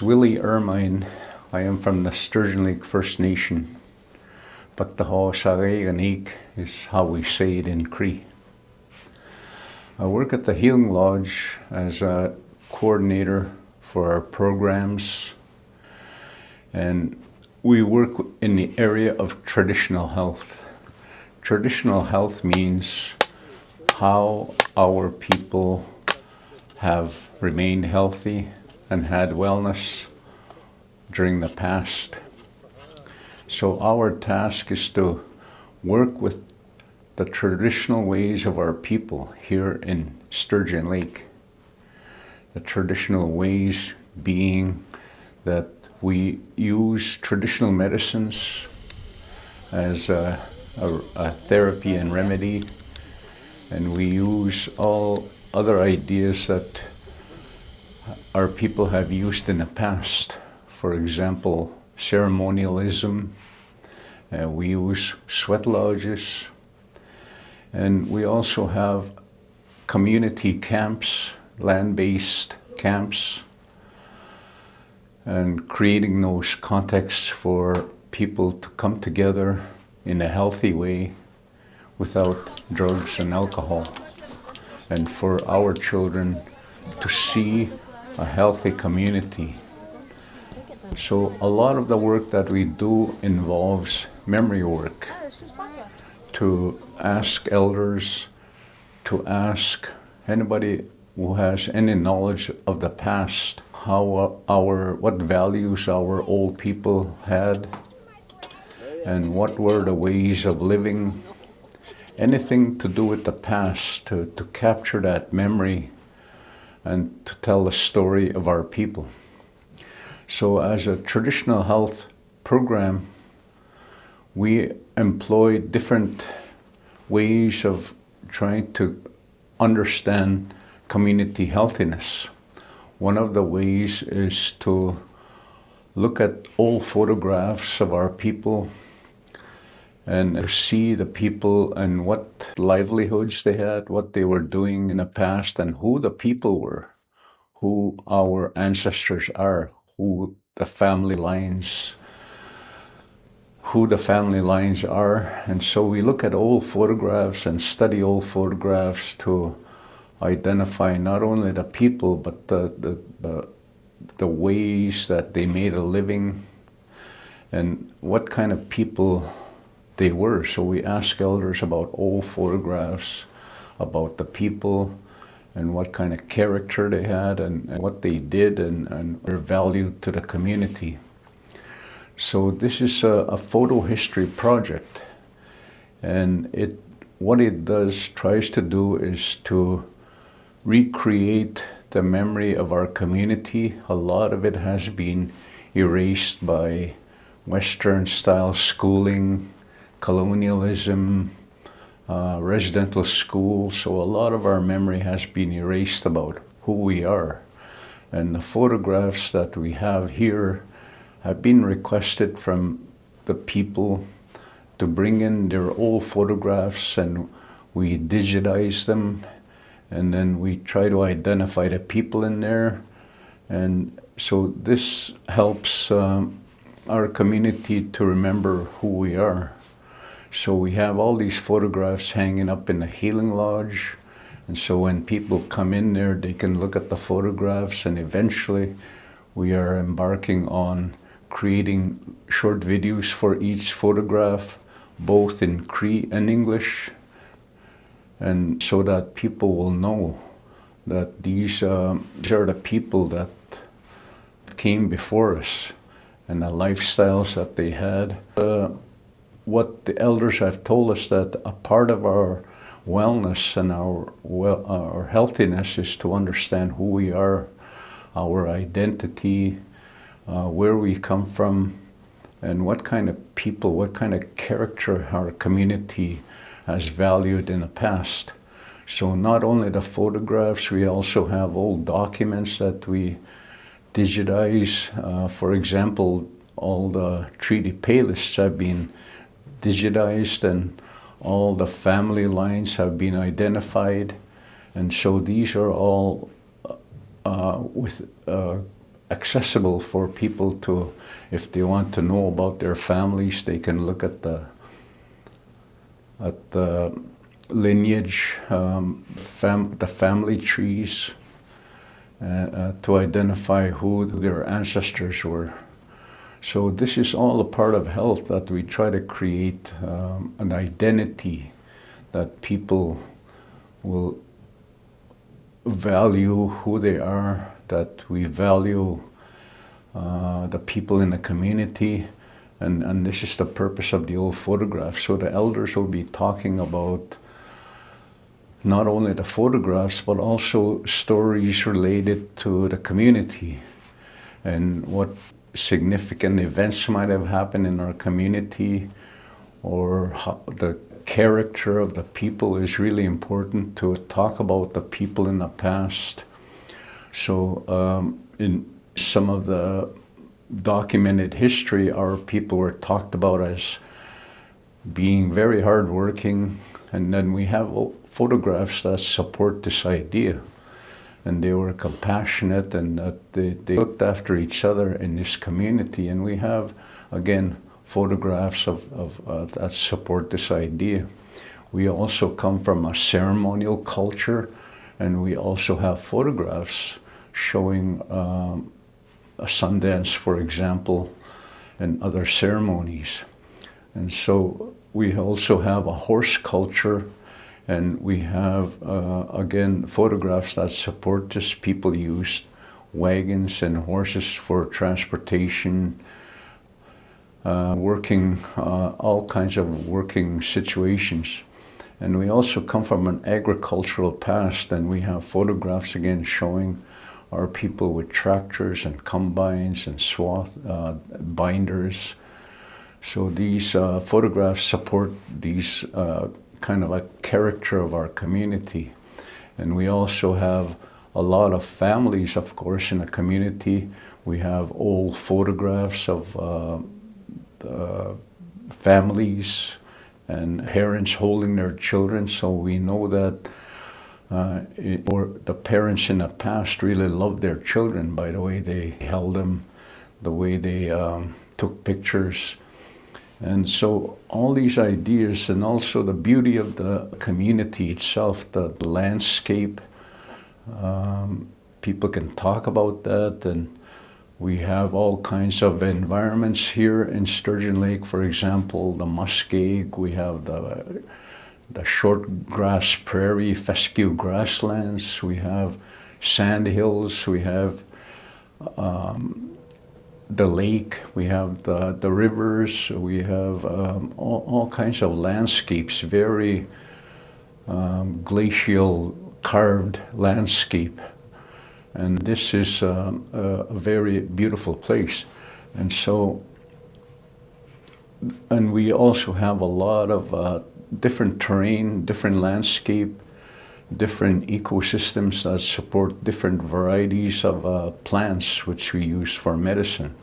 Willie Ermine. I am from the Sturgeon Lake First Nation, but the Hausaganik is how we say it in Cree. I work at the Healing Lodge as a coordinator for our programs, and we work in the area of traditional health. Traditional health means how our people have remained healthy and had wellness during the past. So our task is to work with the traditional ways of our people here in Sturgeon Lake. The traditional ways being that we use traditional medicines as a therapy and remedy, and we use all other ideas that our people have used in the past. For example, ceremonialism, we use sweat lodges, and we also have community camps, land-based camps, and creating those contexts for people to come together in a healthy way without drugs and alcohol, and for our children to see a healthy community. So a lot of the work that we do involves memory work, to ask elders, to ask anybody who has any knowledge of the past, what values our old people had, and what were the ways of living, anything to do with the past, to capture that memory and to tell the story of our people. So as a traditional health program, we employ different ways of trying to understand community healthiness. One of the ways is to look at old photographs of our people and to see the people and what livelihoods they had, what they were doing in the past, and who the people were, who our ancestors are, who the family lines are. And so we look at old photographs and study old photographs to identify not only the people, but the ways that they made a living and what kind of people they were. So we ask elders about old photographs, about the people, and what kind of character they had, and what they did, and their value to the community. So this is a photo history project, and what it tries to do is to recreate the memory of our community. A lot of it has been erased by Western style schooling, colonialism, residential school, so a lot of our memory has been erased about who we are. And the photographs that we have here have been requested from the people to bring in their old photographs, and we digitize them, and then we try to identify the people in there. And so this helps our community to remember who we are. So we have all these photographs hanging up in the Healing Lodge, and so when people come in there, they can look at the photographs, and eventually we are embarking on creating short videos for each photograph, both in Cree and English, and so that people will know that these are the people that came before us and the lifestyles that they had. What the elders have told us, that a part of our wellness and our healthiness is to understand who we are, our identity, where we come from, and what kind of people, what kind of character our community has valued in the past. So not only the photographs, we also have old documents that we digitize. For example, all the treaty pay lists have been digitized, and all the family lines have been identified. And so these are all with accessible for people to, if they want to know about their families, they can look at the lineage, the family trees, to identify who their ancestors were. So this is all a part of health, that we try to create an identity that people will value who they are, that we value the people in the community, and this is the purpose of the old photographs. So the elders will be talking about not only the photographs, but also stories related to the community and what significant events might have happened in our community, or how the character of the people is really important to talk about the people in the past. So in some of the documented history, our people were talked about as being very hardworking, and then we have photographs that support this idea. And they were compassionate, and that they looked after each other in this community. And we have, again, photographs of that support this idea. We also come from a ceremonial culture, and we also have photographs showing a Sundance, for example, and other ceremonies. And so we also have a horse culture, and we have, again, photographs that support this. People used wagons and horses for transportation, working, all kinds of working situations. And we also come from an agricultural past, and we have photographs again showing our people with tractors and combines and swath binders. So these photographs support these kind of a character of our community. And we also have a lot of families, of course, in the community. We have old photographs of families and parents holding their children, so we know that or the parents in the past really loved their children by the way they held them, the way they took pictures. And so all these ideas, and also the beauty of the community itself, the landscape, people can talk about that. And we have all kinds of environments here in Sturgeon Lake. For example, the muskeg, we have the short grass prairie, fescue grasslands, we have sand hills, we have the lake, we have the rivers, we have all kinds of landscapes, very glacial carved landscape. And this is a very beautiful place. And so, and we also have a lot of different terrain, different landscape, different ecosystems that support different varieties of plants which we use for medicine.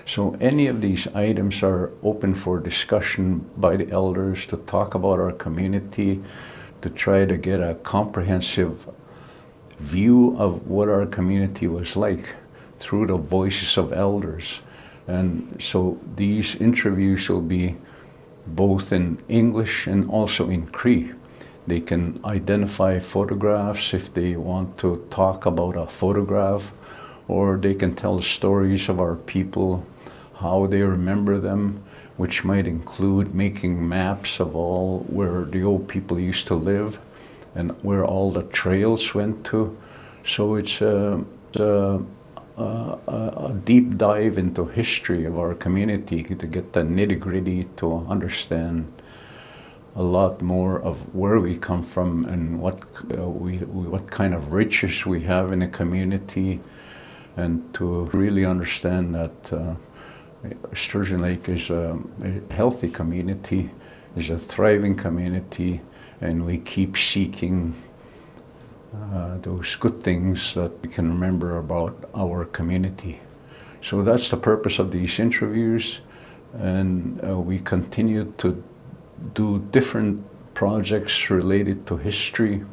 So any of these items are open for discussion by the elders to talk about our community, to try to get a comprehensive view of what our community was like through the voices of elders. And so these interviews will be both in English and also in Cree. They can identify photographs if they want to talk about a photograph, or they can tell stories of our people, how they remember them, which might include making maps of all where the old people used to live and where all the trails went to. So it's a deep dive into history of our community to get the nitty-gritty, to understand a lot more of where we come from and what kind of riches we have in a community, and to really understand that Sturgeon Lake is a healthy community, is a thriving community, and we keep seeking those good things that we can remember about our community. So that's the purpose of these interviews, and we continue to do different projects related to history,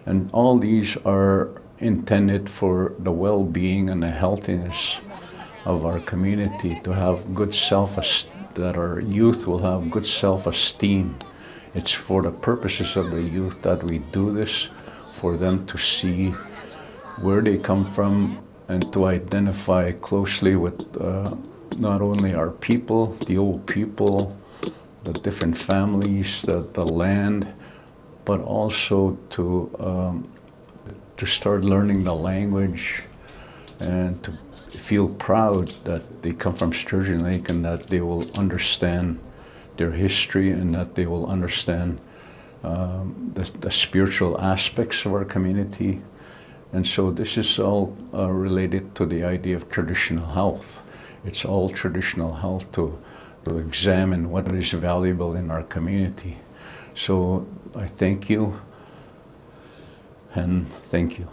and all these are intended for the well-being and the healthiness of our community, to have good that our youth will have good self-esteem. It's for the purposes of the youth that we do this, for them to see where they come from and to identify closely with not only our people, the old people, the different families, the land, but also to start learning the language and to feel proud that they come from Sturgeon Lake, and that they will understand their history, and that they will understand the spiritual aspects of our community. And so this is all related to the idea of traditional health. It's all traditional health to examine what is valuable in our community. So I thank you, and thank you.